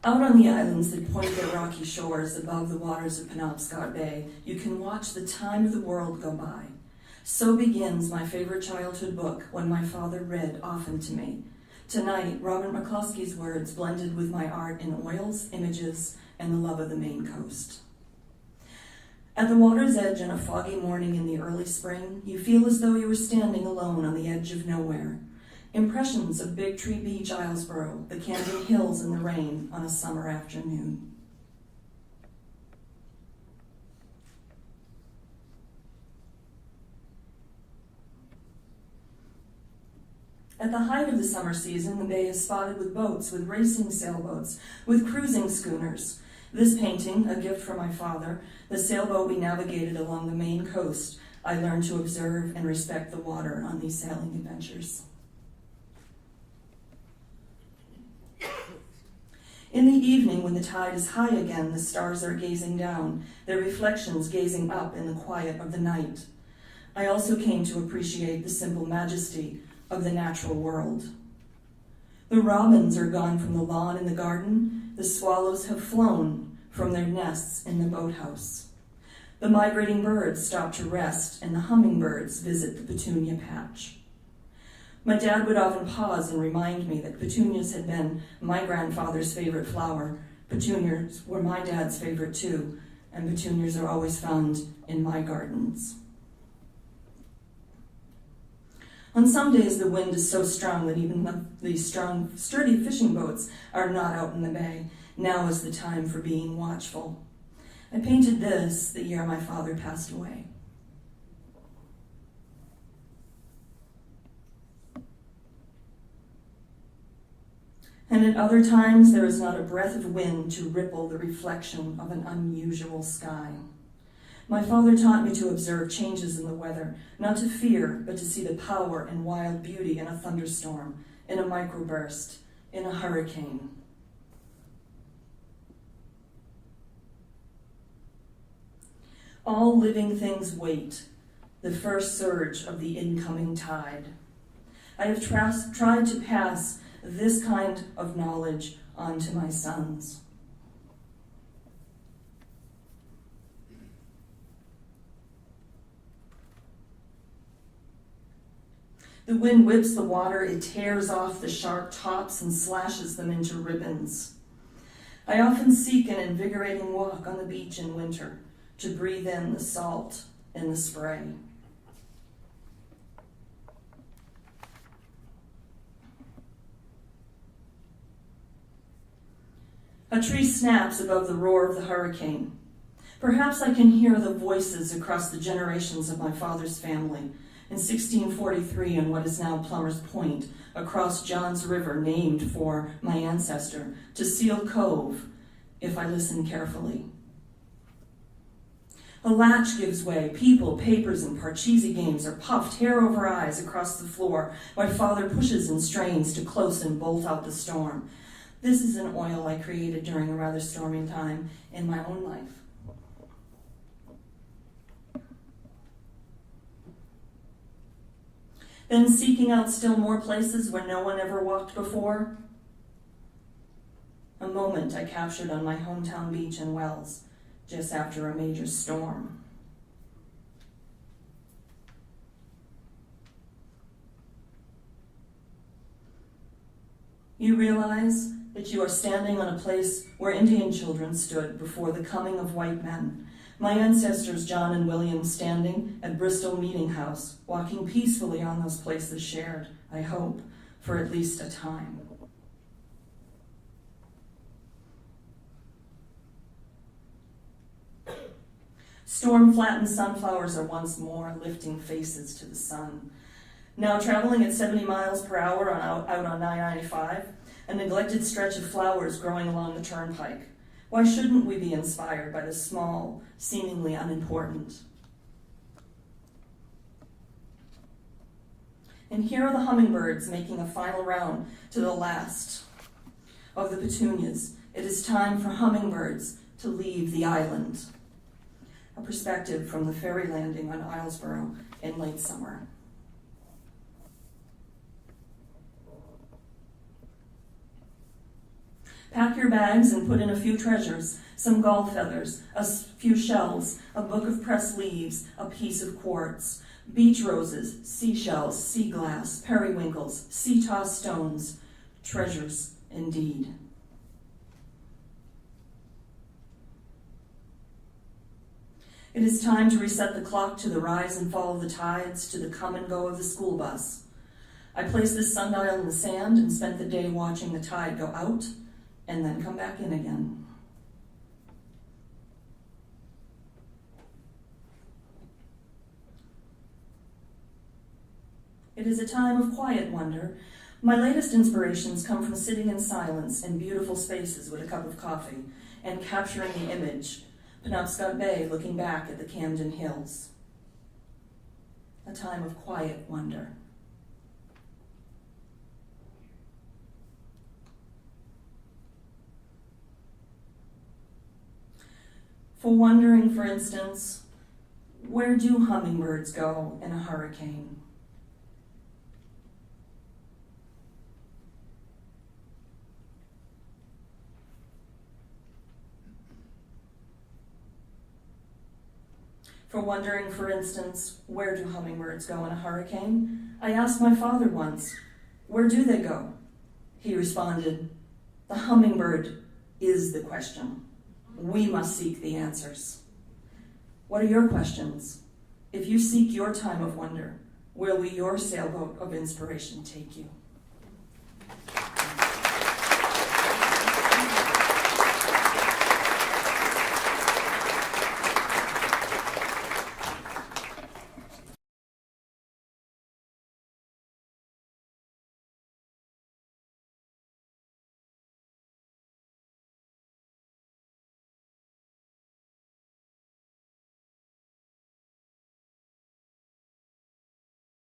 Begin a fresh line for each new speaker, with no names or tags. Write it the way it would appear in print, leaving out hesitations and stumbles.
Out on the islands that point their rocky shores above the waters of Penobscot Bay, you can watch the time of the world go by. So begins my favorite childhood book, when my father read often to me. Tonight, Robert McCloskey's words blended with my art in oils, images, and the love of the Maine coast. At the water's edge on a foggy morning in the early spring, you feel as though you were standing alone on the edge of nowhere. Impressions of Big Tree Beach, Islesboro, the Camden Hills in the rain on a summer afternoon. At the height of the summer season, the bay is spotted with boats, with racing sailboats, with cruising schooners. This painting, a gift from my father, the sailboat we navigated along the Maine coast, I learned to observe and respect the water on these sailing adventures. In the evening, when the tide is high again, the stars are gazing down, their reflections gazing up in the quiet of the night. I also came to appreciate the simple majesty of the natural world. The robins are gone from the lawn and the garden. The swallows have flown from their nests in the boathouse. The migrating birds stop to rest, and the hummingbirds visit the petunia patch. My dad would often pause and remind me that petunias had been my grandfather's favorite flower. Petunias were my dad's favorite too, and petunias are always found in my gardens. On some days, the wind is so strong that even the strong, sturdy fishing boats are not out in the bay. Now is the time for being watchful. I painted this the year my father passed away. And at other times, there is not a breath of wind to ripple the reflection of an unusual sky. My father taught me to observe changes in the weather, not to fear, but to see the power and wild beauty in a thunderstorm, in a microburst, in a hurricane. All living things wait, the first surge of the incoming tide. I have tried to pass this kind of knowledge on to my sons. The wind whips the water, it tears off the sharp tops and slashes them into ribbons. I often seek an invigorating walk on the beach in winter to breathe in the salt and the spray. A tree snaps above the roar of the hurricane. Perhaps I can hear the voices across the generations of my father's family. In 1643, in what is now Plummer's Point, across John's River, named for my ancestor, to Seal Cove, if I listen carefully. A latch gives way. People, papers, and Parcheesi games are puffed hair over eyes across the floor. My father pushes and strains to close and bolt out the storm. This is an oil I created during a rather stormy time in my own life. Then seeking out still more places where no one ever walked before. A moment I captured on my hometown beach in Wells, just after a major storm. You realize that you are standing on a place where Indian children stood before the coming of white men. My ancestors, John and William, standing at Bristol Meeting House, walking peacefully on those places shared, I hope, for at least a time. Storm-flattened sunflowers are once more lifting faces to the sun. Now traveling at 70 miles per hour out on 995, a neglected stretch of flowers growing along the turnpike. Why shouldn't we be inspired by the small, seemingly unimportant? And here are the hummingbirds making a final round to the last of the petunias. It is time for hummingbirds to leave the island. A perspective from the ferry landing on Islesboro in late summer. Pack your bags and put in a few treasures, some gull feathers, a few shells, a book of pressed leaves, a piece of quartz, beach roses, seashells, sea glass, periwinkles, sea-tossed stones, treasures indeed. It is time to reset the clock to the rise and fall of the tides, to the come and go of the school bus. I placed this sundial in the sand and spent the day watching the tide go out and then come back in again. It is a time of quiet wonder. My latest inspirations come from sitting in silence in beautiful spaces with a cup of coffee and capturing the image, Penobscot Bay looking back at the Camden Hills. A time of quiet wonder. For wondering, for instance, where do hummingbirds go in a hurricane? For wondering, for instance, where do hummingbirds go in a hurricane? I asked my father once, where do they go? He responded, the hummingbird is the question. We must seek the answers. What are your questions? If you seek your time of wonder, where will your sailboat of inspiration take you?